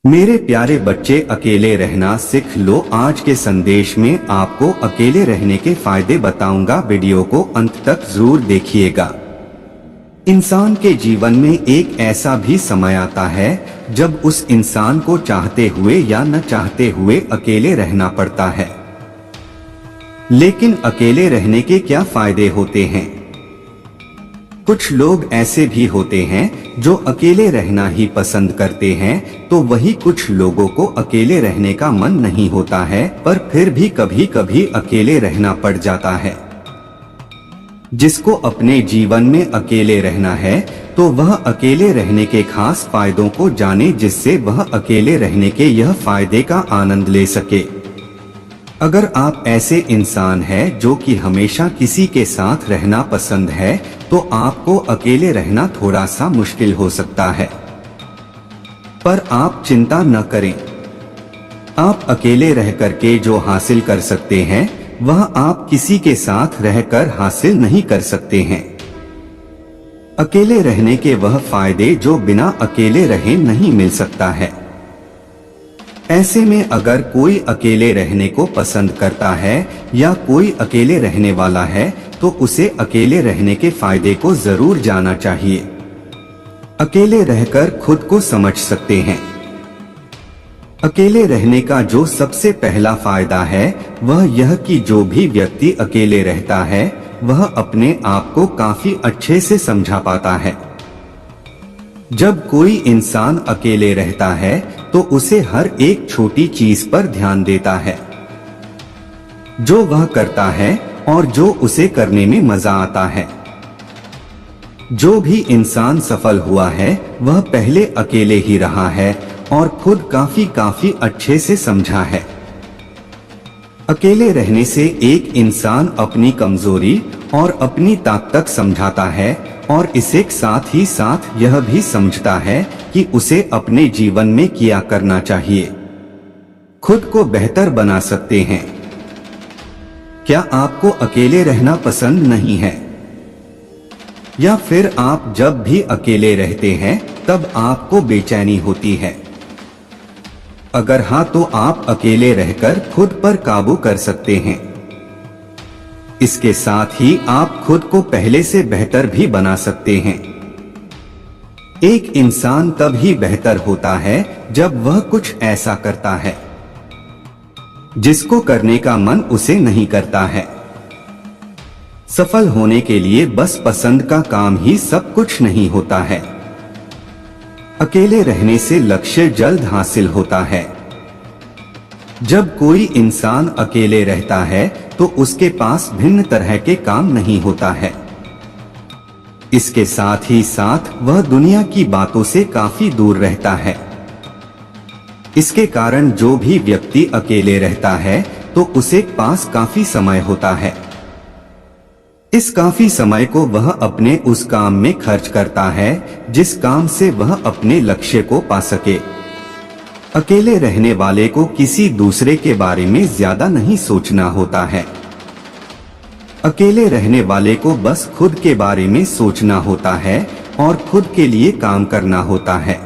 मेरे प्यारे बच्चे, अकेले रहना सीख लो। आज के संदेश में आपको अकेले रहने के फायदे बताऊंगा। वीडियो को अंत तक जरूर देखिएगा। इंसान के जीवन में एक ऐसा भी समय आता है जब उस इंसान को चाहते हुए या न चाहते हुए अकेले रहना पड़ता है। लेकिन अकेले रहने के क्या फायदे होते हैं? कुछ लोग ऐसे भी होते हैं जो अकेले रहना ही पसंद करते हैं, तो वही कुछ लोगों को अकेले रहने का मन नहीं होता है, पर फिर भी कभी कभी अकेले रहना पड़ जाता है। जिसको अपने जीवन में अकेले रहना है तो वह अकेले रहने के खास फायदों को जाने, जिससे वह अकेले रहने के यह फायदे का आनंद ले सके। अगर आप ऐसे इंसान हैं जो कि हमेशा किसी के साथ रहना पसंद है, तो आपको अकेले रहना थोड़ा सा मुश्किल हो सकता है। पर आप चिंता न करें। आप अकेले रह करके जो हासिल कर सकते हैं वह आप किसी के साथ रहकर हासिल नहीं कर सकते हैं। अकेले रहने के वह फायदे जो बिना अकेले रहे नहीं मिल सकता है। ऐसे में अगर कोई अकेले रहने को पसंद करता है या कोई अकेले रहने वाला है, तो उसे अकेले रहने के फायदे को जरूर जानना चाहिए। अकेले रहकर खुद को समझ सकते हैं। अकेले रहने का जो सबसे पहला फायदा है वह यह कि जो भी व्यक्ति अकेले रहता है वह अपने आप को काफी अच्छे से समझा पाता है। जब कोई इंसान अकेले रहता है तो उसे हर एक छोटी चीज पर ध्यान देता है, जो वह करता है और जो उसे करने में मजा आता है। जो भी इंसान सफल हुआ है वह पहले अकेले ही रहा है और खुद काफी अच्छे से समझा है। अकेले रहने से एक इंसान अपनी कमजोरी और अपनी ताकत समझाता है और इसे साथ ही साथ यह भी समझता है कि उसे अपने जीवन में क्या करना चाहिए। खुद को बेहतर बना सकते हैं। क्या आपको अकेले रहना पसंद नहीं है? या फिर आप जब भी अकेले रहते हैं तब आपको बेचैनी होती है? अगर हाँ, तो आप अकेले रहकर खुद पर काबू कर सकते हैं। इसके साथ ही आप खुद को पहले से बेहतर भी बना सकते हैं। एक इंसान तब ही बेहतर होता है जब वह कुछ ऐसा करता है जिसको करने का मन उसे नहीं करता है। सफल होने के लिए बस पसंद का काम ही सब कुछ नहीं होता है। अकेले रहने से लक्ष्य जल्द हासिल होता है। जब कोई इंसान अकेले रहता है तो उसके पास भिन्न तरह के काम नहीं होता है। इसके साथ ही साथ वह दुनिया की बातों से काफी दूर रहता है। इसके कारण जो भी व्यक्ति अकेले रहता है तो उसे पास काफी समय होता है। इस काफी समय को वह अपने उस काम में खर्च करता है जिस काम से वह अपने लक्ष्य को पा सके। अकेले रहने वाले को किसी दूसरे के बारे में ज्यादा नहीं सोचना होता है। अकेले रहने वाले को बस खुद के बारे में सोचना होता है और खुद के लिए काम करना होता है।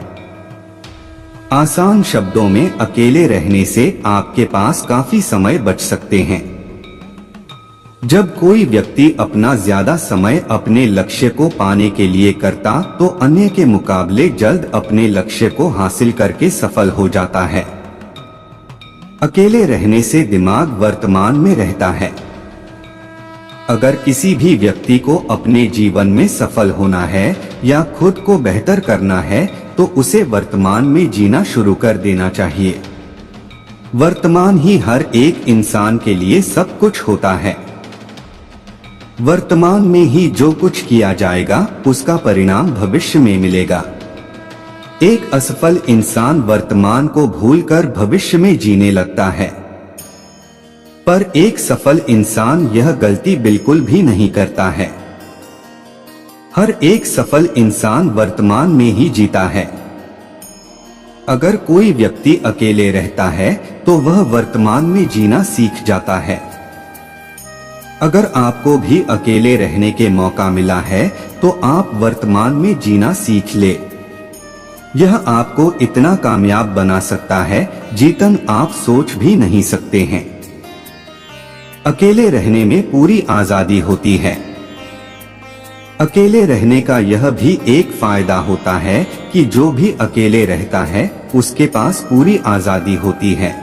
आसान शब्दों में, अकेले रहने से आपके पास काफी समय बच सकते हैं। जब कोई व्यक्ति अपना ज्यादा समय अपने लक्ष्य को पाने के लिए करता तो अन्य के मुकाबले जल्द अपने लक्ष्य को हासिल करके सफल हो जाता है। अकेले रहने से दिमाग वर्तमान में रहता है। अगर किसी भी व्यक्ति को अपने जीवन में सफल होना है या खुद को बेहतर करना है तो उसे वर्तमान में जीना शुरू कर देना चाहिए। वर्तमान ही हर एक इंसान के लिए सब कुछ होता है। वर्तमान में ही जो कुछ किया जाएगा उसका परिणाम भविष्य में मिलेगा। एक असफल इंसान वर्तमान को भूलकर भविष्य में जीने लगता है, पर एक सफल इंसान यह गलती बिल्कुल भी नहीं करता है। हर एक सफल इंसान वर्तमान में ही जीता है। अगर कोई व्यक्ति अकेले रहता है तो वह वर्तमान में जीना सीख जाता है। अगर आपको भी अकेले रहने के मौका मिला है तो आप वर्तमान में जीना सीख ले। यह आपको इतना कामयाब बना सकता है जितना आप सोच भी नहीं सकते हैं। अकेले रहने में पूरी आजादी होती है। अकेले रहने का यह भी एक फायदा होता है कि जो भी अकेले रहता है उसके पास पूरी आजादी होती है।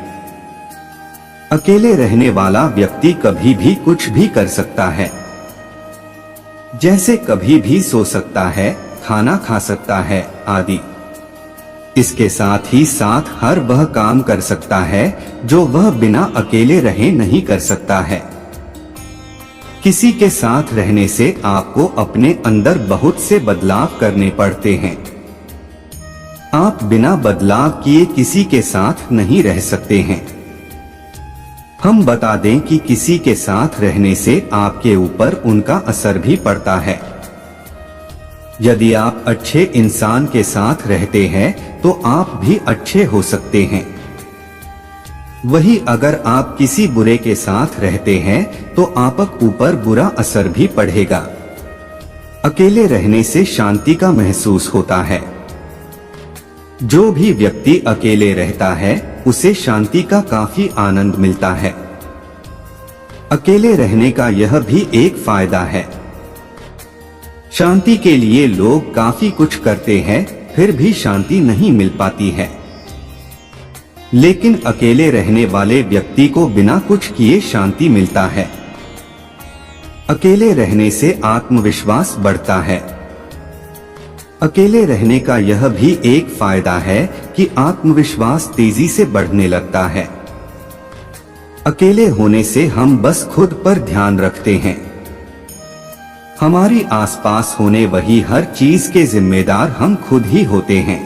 अकेले रहने वाला व्यक्ति कभी भी कुछ भी कर सकता है, जैसे कभी भी सो सकता है, खाना खा सकता है आदि। इसके साथ ही साथ हर वह काम कर सकता है जो वह बिना अकेले रहे नहीं कर सकता है। किसी के साथ रहने से आपको अपने अंदर बहुत से बदलाव करने पड़ते हैं। आप बिना बदलाव किए किसी के साथ नहीं रह सकते हैं। हम बता दें कि किसी के साथ रहने से आपके ऊपर उनका असर भी पड़ता है। यदि आप अच्छे इंसान के साथ रहते हैं तो आप भी अच्छे हो सकते हैं। वही अगर आप किसी बुरे के साथ रहते हैं तो आपक ऊपर बुरा असर भी पड़ेगा। अकेले रहने से शांति का महसूस होता है। जो भी व्यक्ति अकेले रहता है उसे शांति का काफी आनंद मिलता है। अकेले रहने का यह भी एक फायदा है। शांति के लिए लोग काफी कुछ करते हैं फिर भी शांति नहीं मिल पाती है। लेकिन अकेले रहने वाले व्यक्ति को बिना कुछ किए शांति मिलता है। अकेले रहने से आत्मविश्वास बढ़ता है। अकेले रहने का यह भी एक फायदा है कि आत्मविश्वास तेजी से बढ़ने लगता है। अकेले होने से हम बस खुद पर ध्यान रखते हैं। हमारी आसपास होने वही हर चीज के जिम्मेदार हम खुद ही होते हैं।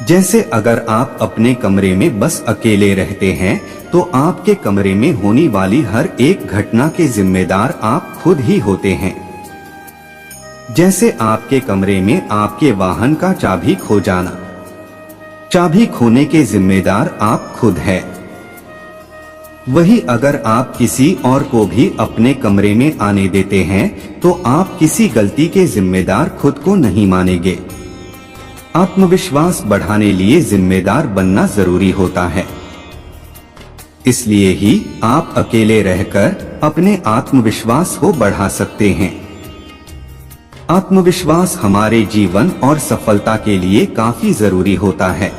जैसे अगर आप अपने कमरे में बस अकेले रहते हैं तो आपके कमरे में होने वाली हर एक घटना के जिम्मेदार आप खुद ही होते हैं। जैसे आपके कमरे में आपके वाहन का चाबी खो जाना, चाबी खोने के जिम्मेदार आप खुद हैं। वही अगर आप किसी और को भी अपने कमरे में आने देते हैं तो आप किसी गलती के जिम्मेदार खुद को नहीं मानेंगे। आत्मविश्वास बढ़ाने लिए जिम्मेदार बनना जरूरी होता है। इसलिए ही आप अकेले रहकर अपने आत्मविश्वास को बढ़ा सकते हैं। आत्मविश्वास हमारे जीवन और सफलता के लिए काफी जरूरी होता है।